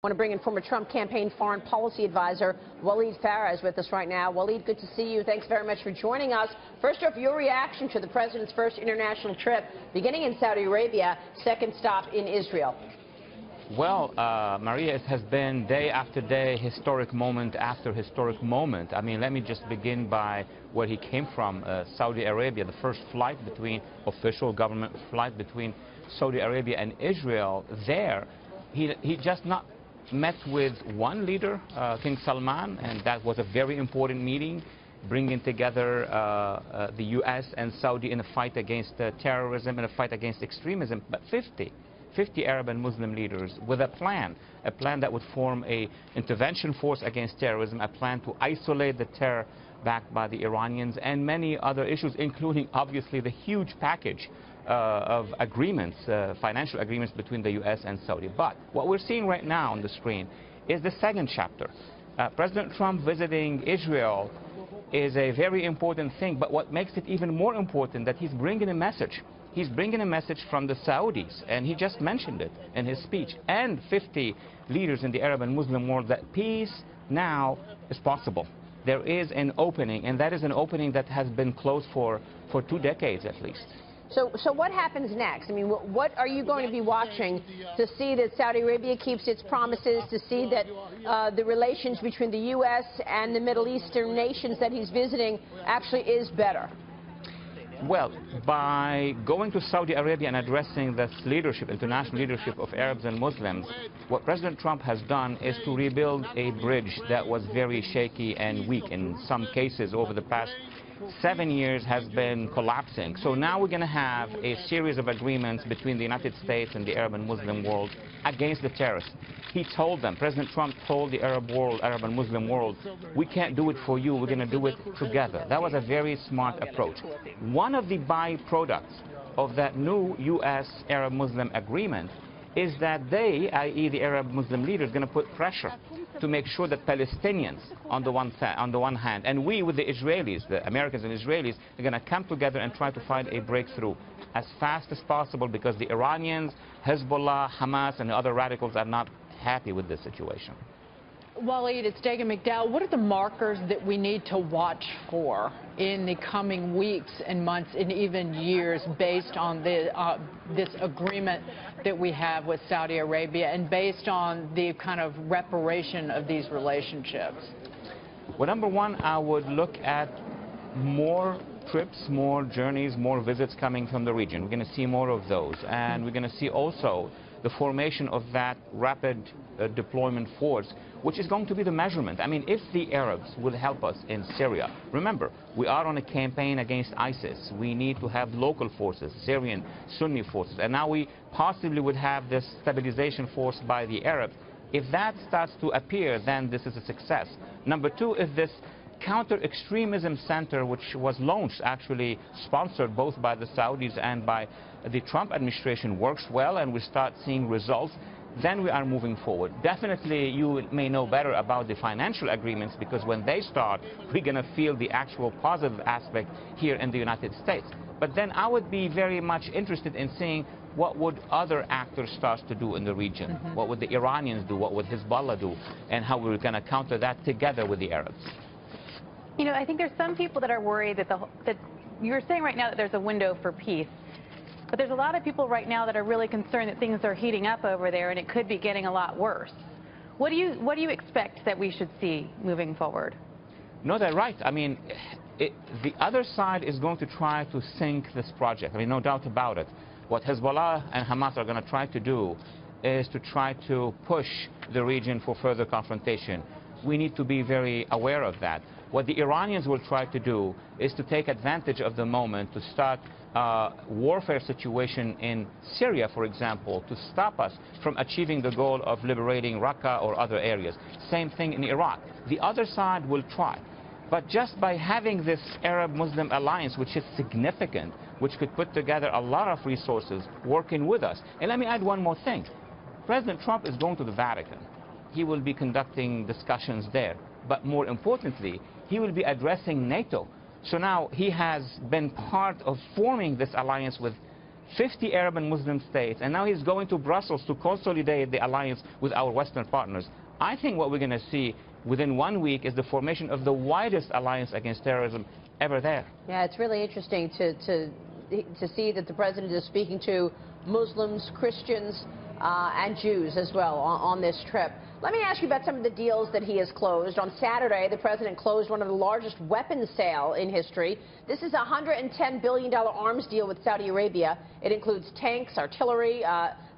I want to bring in former Trump campaign foreign policy advisor Walid Phares with us right now. Walid, good to see you. Thanks very much for joining us. First off, your reaction to the president's first international trip, beginning in Saudi Arabia, second stop in Israel. Well, Maria, it has been day after day, historic moment after historic moment. I mean, let me just begin by where he came from, Saudi Arabia, the first flight between, official government flight between Saudi Arabia and Israel. There, he just not met with one leader, King Salman, and that was a very important meeting, bringing together the U.S. and Saudi in a fight against terrorism, in a fight against extremism, but 50 Arab and Muslim leaders with a plan that would form a intervention force against terrorism, a plan to isolate the terror backed by the Iranians, and many other issues, including obviously the huge package of agreements, financial agreements between the U.S. and Saudi. But what we're seeing right now on the screen is the second chapter. President Trump visiting Israel is a very important thing, but what makes it even more important that he's bringing a message. He's bringing a message from the Saudis, and he just mentioned it in his speech, and 50 leaders in the Arab and Muslim world, that peace now is possible. There is an opening, and that is an opening that has been closed for 2 decades at least. So what happens next? I mean, what are you going to be watching to see that Saudi Arabia keeps its promises, to see that the relations between the U.S. and the Middle Eastern nations that he's visiting actually is better? Well, by going to Saudi Arabia and addressing this leadership, international leadership of Arabs and Muslims, what President Trump has done is to rebuild a bridge that was very shaky and weak. In some cases over the past 7 years has been collapsing. So now we're going to have a series of agreements between the United States and the Arab and Muslim world against the terrorists. He told them, President Trump told the Arab world, Arab and Muslim world, we can't do it for you, we're going to do it together. That was a very smart approach. One of the byproducts of that new U.S. Arab-Muslim agreement is that they, i.e. the Arab Muslim leaders, are going to put pressure to make sure that Palestinians, on the one hand, and we with the Israelis, the Americans and Israelis, are going to come together and try to find a breakthrough as fast as possible, because the Iranians, Hezbollah, Hamas, and the other radicals are not happy with this situation. Walid, it's Dagan McDowell. What are the markers that we need to watch for in the coming weeks and months and even years based on this agreement that we have with Saudi Arabia and based on the kind of reparation of these relationships? Well, number one, I would look at more trips, more journeys, more visits coming from the region. We're going to see more of those. And we're going to see also the formation of that rapid deployment force, which is going to be the measurement. I mean, if the Arabs will help us in Syria, remember, we are on a campaign against ISIS. We need to have local forces, Syrian Sunni forces, and now we possibly would have this stabilization force by the Arabs. If that starts to appear, then this is a success. Number two is this counter-extremism center, which was launched, actually sponsored both by the Saudis and by the Trump administration, works well, and we start seeing results. Then we are moving forward. Definitely, you may know better about the financial agreements, because when they start, we're going to feel the actual positive aspect here in the United States. But then I would be very much interested in seeing what would other actors start to do in the region. What would the Iranians do? What would Hezbollah do? And how we're going to counter that together with the Arabs. You know, I think there's some people that are worried that you're saying right now that there's a window for peace. But there's a lot of people right now that are really concerned that things are heating up over there and it could be getting a lot worse. What do you expect that we should see moving forward? No, they're right. I mean, the other side is going to try to sink this project. I mean, no doubt about it. What Hezbollah and Hamas are going to try to do is to try to push the region for further confrontation. We need to be very aware of that. What the Iranians will try to do is to take advantage of the moment to start a warfare situation in Syria, for example, to stop us from achieving the goal of liberating Raqqa or other areas. Same thing in Iraq. The other side will try. But just by having this Arab-Muslim alliance, which is significant, which could put together a lot of resources working with us. And let me add one more thing. President Trump is going to the Vatican. He will be conducting discussions there. But more importantly, he will be addressing NATO. So now he has been part of forming this alliance with 50 Arab and Muslim states, and now he's going to Brussels to consolidate the alliance with our Western partners. I think what we're going to see within 1 week is the formation of the widest alliance against terrorism ever there. Yeah, it's really interesting to see that the president is speaking to Muslims, Christians, and Jews as well on this trip. Let me ask you about some of the deals that he has closed. On Saturday, the president closed one of the largest weapons sale in history. This is a $110 billion arms deal with Saudi Arabia. It includes tanks, artillery,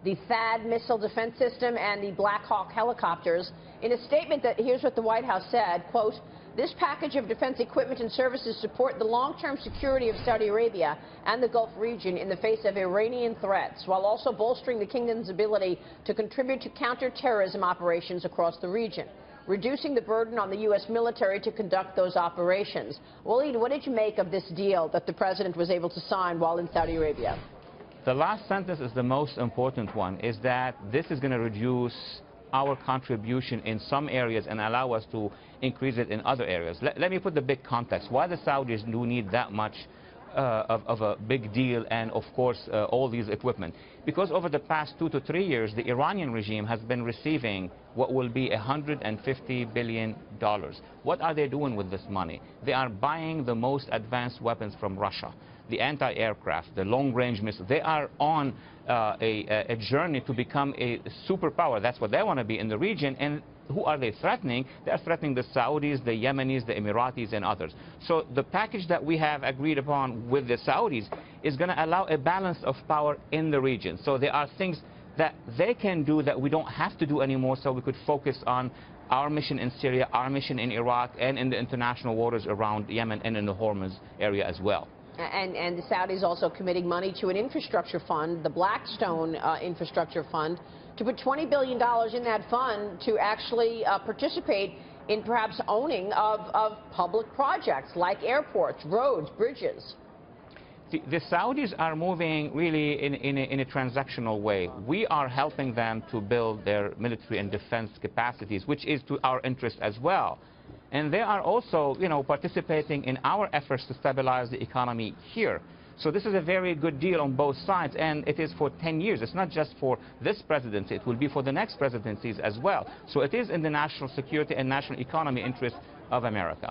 the THAAD missile defense system, and the Black Hawk helicopters. In a statement, here's what the White House said, quote, "This package of defense equipment and services support the long-term security of Saudi Arabia and the Gulf region in the face of Iranian threats, while also bolstering the kingdom's ability to contribute to counter-terrorism operations across the region, reducing the burden on the U.S. military to conduct those operations." Walid, what did you make of this deal that the president was able to sign while in Saudi Arabia? The last sentence is the most important one, is that this is going to reduce our contribution in some areas and allow us to increase it in other areas. Let me put the big context. Why the Saudis do need that much of a big deal and, of course, all these equipment? Because over the past 2 to 3 years, the Iranian regime has been receiving what will be $150 billion. What are they doing with this money? They are buying the most advanced weapons from Russia, the anti-aircraft, the long-range missiles. They are on a journey to become a superpower. That's what they want to be in the region. And who are they threatening? They are threatening the Saudis, the Yemenis, the Emiratis, and others. So the package that we have agreed upon with the Saudis is going to allow a balance of power in the region. So there are things that they can do that we don't have to do anymore, so we could focus on our mission in Syria, our mission in Iraq, and in the international waters around Yemen and in the Hormuz area as well. And the Saudis also committing money to an infrastructure fund, the Blackstone Infrastructure Fund, to put $20 billion in that fund to actually participate in perhaps owning of public projects like airports, roads, bridges. The Saudis are moving really in a transactional way. We are helping them to build their military and defense capacities, which is to our interest as well. And they are also, participating in our efforts to stabilize the economy here. So this is a very good deal on both sides, and it is for 10 years. It's not just for this presidency. It will be for the next presidencies as well. So it is in the national security and national economy interest of America.